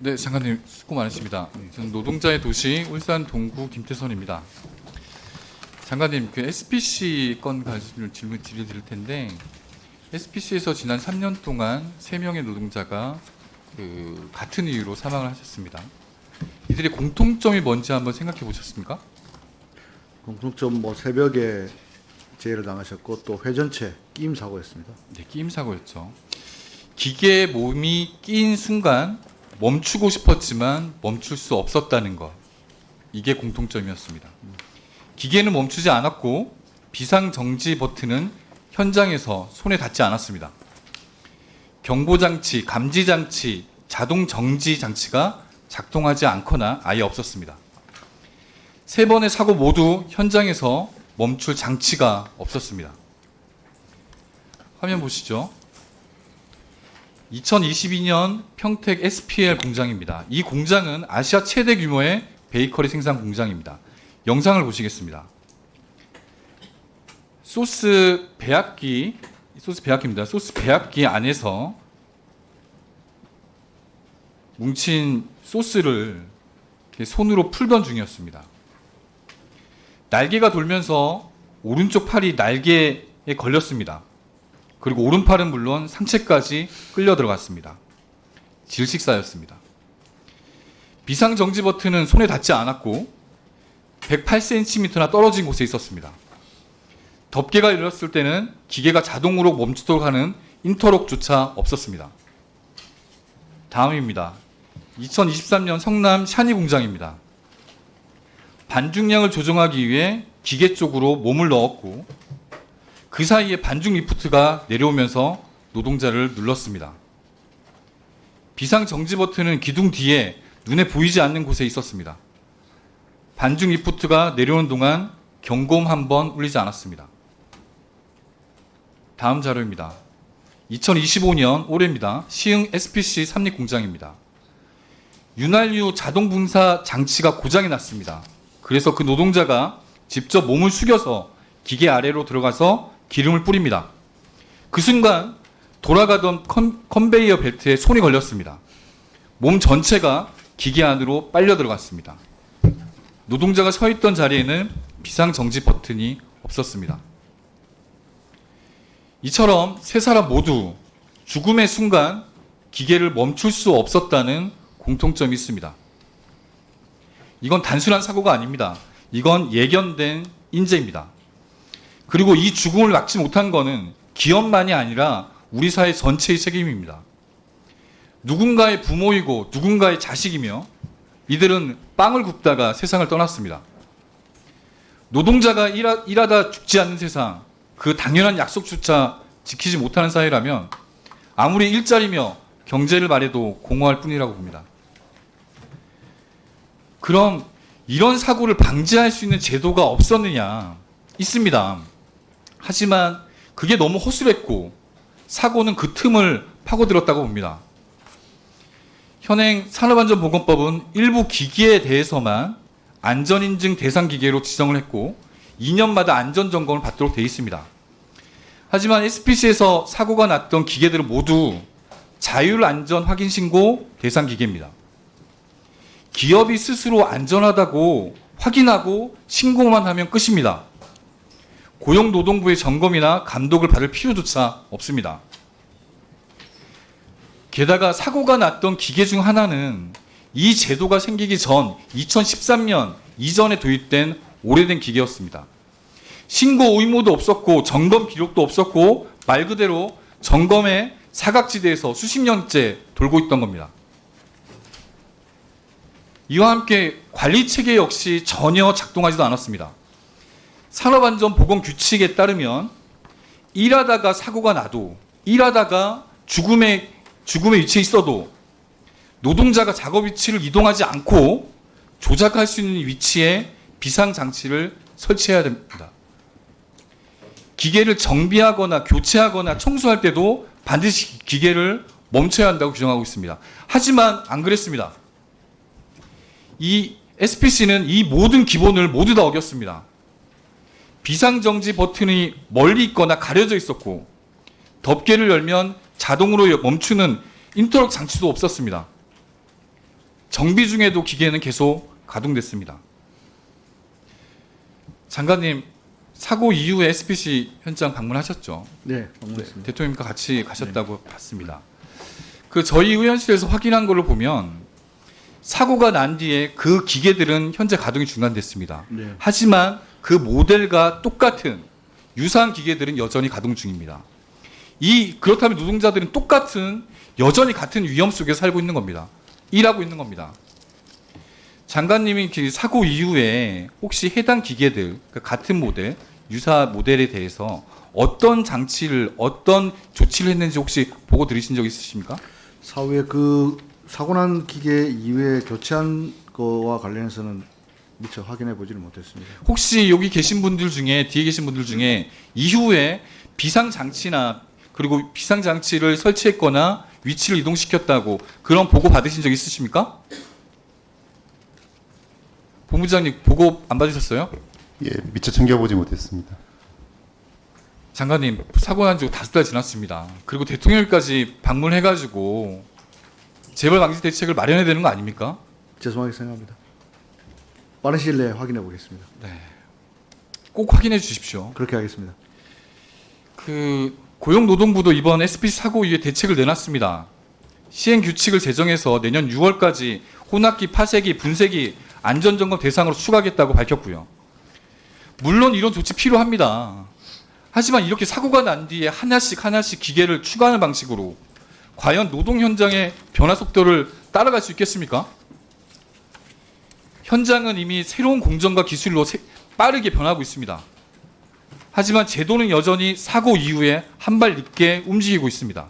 네, 장관님 수고 많으십니다. 저는 노동자의 도시 울산 동구 김태선입니다. 장관님, 그 SPC 건 가지고 질문 드릴 텐데, SPC에서 지난 3년 동안 3명의 노동자가 같은 이유로 사망을 하셨습니다. 이들의 공통점이 뭔지 한번 생각해 보셨습니까? 공통점 새벽에 재해를 당하셨고 또 회전체 끼임 사고였습니다. 네, 끼임 사고였죠. 기계에 몸이 끼인 순간 멈추고 싶었지만 멈출 수 없었다는 것. 이게 공통점이었습니다. 기계는 멈추지 않았고 비상정지 버튼은 현장에서 손에 닿지 않았습니다. 경보장치, 감지장치, 자동정지 장치가 작동하지 않거나 아예 없었습니다. 3번의 사고 모두 현장에서 멈출 장치가 없었습니다. 화면 보시죠. 2022년 평택 SPL 공장입니다. 이 공장은 아시아 최대 규모의 베이커리 생산 공장입니다. 영상을 보시겠습니다. 소스 배합기입니다. 소스 배합기 안에서 뭉친 소스를 손으로 풀던 중이었습니다. 날개가 돌면서 오른쪽 팔이 날개에 걸렸습니다. 그리고 오른팔은 물론 상체까지 끌려 들어갔습니다. 질식사였습니다. 비상정지 버튼은 손에 닿지 않았고 108cm나 떨어진 곳에 있었습니다. 덮개가 열렸을 때는 기계가 자동으로 멈추도록 하는 인터록조차 없었습니다. 다음입니다. 2023년 성남 샤니 공장입니다. 반중량을 조정하기 위해 기계 쪽으로 몸을 넣었고 그 사이에 반중 리프트가 내려오면서 노동자를 눌렀습니다. 비상정지 버튼은 기둥 뒤에 눈에 보이지 않는 곳에 있었습니다. 반중 리프트가 내려오는 동안 경고음 한 번 울리지 않았습니다. 다음 자료입니다. 2025년 올해입니다. 시흥 SPC 삼립 공장입니다. 윤활유 자동 분사 장치가 고장이 났습니다. 그래서 그 노동자가 직접 몸을 숙여서 기계 아래로 들어가서 기름을 뿌립니다. 그 순간 돌아가던 컨베이어 벨트에 손이 걸렸습니다. 몸 전체가 기계 안으로 빨려 들어갔습니다. 노동자가 서 있던 자리에는 비상정지 버튼이 없었습니다. 이처럼 세 사람 모두 죽음의 순간 기계를 멈출 수 없었다는 공통점이 있습니다. 이건 단순한 사고가 아닙니다. 이건 예견된 인재입니다. 그리고 이 죽음을 막지 못한 것은 기업만이 아니라 우리 사회 전체의 책임입니다. 누군가의 부모이고 누군가의 자식이며 이들은 빵을 굽다가 세상을 떠났습니다. 노동자가 일하다 죽지 않는 세상, 그 당연한 약속조차 지키지 못하는 사회라면 아무리 일자리며 경제를 말해도 공허할 뿐이라고 봅니다. 그럼 이런 사고를 방지할 수 있는 제도가 없었느냐? 있습니다. 하지만 그게 너무 허술했고 사고는 그 틈을 파고들었다고 봅니다. 현행 산업안전보건법은 일부 기기에 대해서만 안전인증 대상 기계로 지정을 했고 2년마다 안전점검을 받도록 되어 있습니다. 하지만 SPC에서 사고가 났던 기계들은 모두 자율안전확인신고 대상 기계입니다. 기업이 스스로 안전하다고 확인하고 신고만 하면 끝입니다. 고용노동부의 점검이나 감독을 받을 필요조차 없습니다. 게다가 사고가 났던 기계 중 하나는 이 제도가 생기기 전 2013년 이전에 도입된 오래된 기계였습니다. 신고 의무도 없었고 점검 기록도 없었고 말 그대로 점검의 사각지대에서 수십 년째 돌고 있던 겁니다. 이와 함께 관리체계 역시 전혀 작동하지도 않았습니다. 산업안전보건 규칙에 따르면 일하다가 사고가 나도 일하다가 죽음의 위치에 있어도 노동자가 작업 위치를 이동하지 않고 조작할 수 있는 위치에 비상장치를 설치해야 됩니다. 기계를 정비하거나 교체하거나 청소할 때도 반드시 기계를 멈춰야 한다고 규정하고 있습니다. 하지만 안 그랬습니다. 이 SPC는 이 모든 기본을 모두 다 어겼습니다. 비상정지 버튼이 멀리 있거나 가려져 있었고 덮개를 열면 자동으로 멈추는 인터럭 장치도 없었습니다. 정비 중에도 기계는 계속 가동됐습니다. 장관님, 사고 이후에 SPC 현장 방문하셨죠? 네, 방문했습니다. 대통령과 같이 가셨다고 봤습니다. 그 저희 의원실에서 확인한 걸로 보면 사고가 난 뒤에 그 기계들은 현재 가동이 중단됐습니다. 네. 하지만 그 모델과 똑같은 유사한 기계들은 여전히 가동 중입니다. 그렇다면 노동자들은 여전히 같은 위험 속에 살고 있는 겁니다. 일하고 있는 겁니다. 장관님이 그 사고 이후에 혹시 해당 기계들, 같은 모델, 유사 모델에 대해서 어떤 조치를 했는지 혹시 보고 들으신 적 있으십니까? 사후에 그 사고 난 기계 이외에 교체한 거와 관련해서는 미처 확인해 보지는 못했습니다. 혹시 여기 계신 분들 중에, 뒤에 계신 분들 중에 이후에 비상장치나 그리고 비상장치를 설치했거나 위치를 이동시켰다고 그런 보고 받으신 적 있으십니까? 본부장님 보고 안 받으셨어요? 예, 미처 챙겨보지 못했습니다. 장관님, 사고 난 지 5달 지났습니다. 그리고 대통령까지 방문해가지고 재발 방지 대책을 마련해야 되는 거 아닙니까? 죄송하게 생각합니다. 빠른 시일 내에 확인해 보겠습니다. 꼭 확인해 주십시오. 그렇게 하겠습니다. 그 고용노동부도 이번 SPC 사고 이후에 대책을 내놨습니다. 시행 규칙을 제정해서 내년 6월까지 혼합기, 파쇄기, 분쇄기 안전점검 대상으로 추가하겠다고 밝혔고요. 물론 이런 조치 필요합니다. 하지만 이렇게 사고가 난 뒤에 하나씩 기계를 추가하는 방식으로 과연 노동 현장의 변화 속도를 따라갈 수 있겠습니까? 현장은 이미 새로운 공정과 기술로 빠르게 변하고 있습니다. 하지만 제도는 여전히 사고 이후에 한 발 늦게 움직이고 있습니다.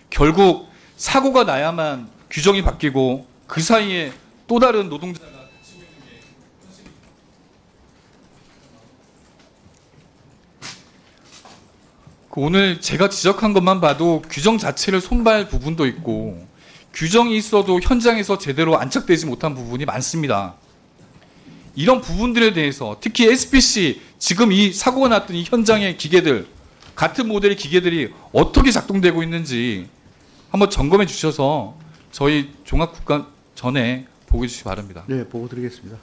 결국 사고가 나야만 규정이 바뀌고 그 사이에 또 다른 노동자가 다치고 있는 게 현실입니다. 오늘 제가 지적한 것만 봐도 규정 자체를 손봐야 할 부분도 있고 규정이 있어도 현장에서 제대로 안착되지 못한 부분이 많습니다. 이런 부분들에 대해서 특히 SPC 지금 이 사고가 났던 이 현장의 기계들 같은 모델의 기계들이 어떻게 작동되고 있는지 한번 점검해 주셔서 저희 종합국감 전에 보고 해주시기 바랍니다. 네, 보고 드리겠습니다.